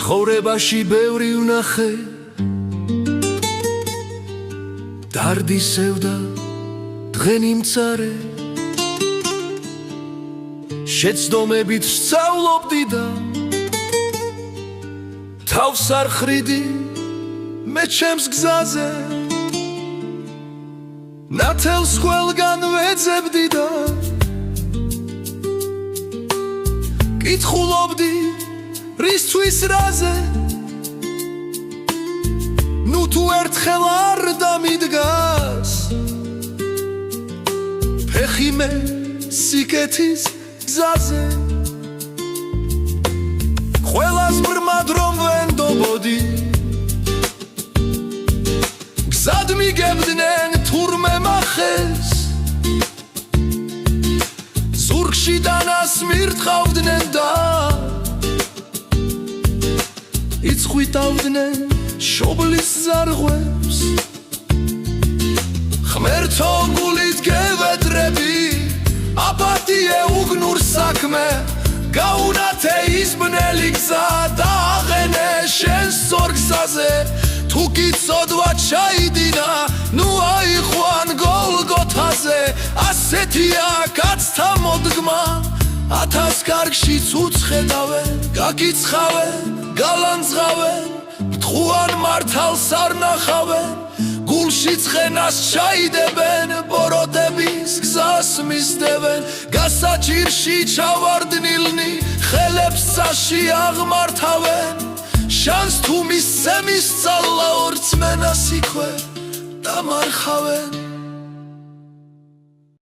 ცხოვრებაში ბევრი ვნახე დარდისევ და დღენი მცარე შეცდომებით სწავლობდი და თავს არ ხრიდი მე ჩემს გზაზე ნათელს ყველგან ვეძებდი და კითხულობდი რისთვის რაზე ნუ თუ ერთხელ არ დამიდგას ფეხი მე სიკეთის გზაზე ყველას ბრმად რომ ვენდობოდი გზად მიგებდნენ თურმე მახეს ზურგში დანას მირტყავდნენ და იცხვიტავდნენ შობლის ზარღვებს ღმერთო გულით გევედრები აპატიე უგნურ საქმე გაუნათე ის ბნელი გზა და აღენე შენს სწორგზაზე თუ კი ცოდვა ჩაიდინა ნუ აიყვან გოლგოთაზე ასეთია კაცთა მოდგმა ათას კარგშიც უცხედავენ გაკიცხავენ გალანძღავენ მთხუან მართალს არ ნახავენ გულში ცხენას ჩაიდებენ ბოროტების გზას მისდევენ გასაჭირში ჩავარდნილნი ხელებს წაში აღმართავენ შანს თუ მისცემის სწავლა ორ რწმენას იქვე დამარხავენ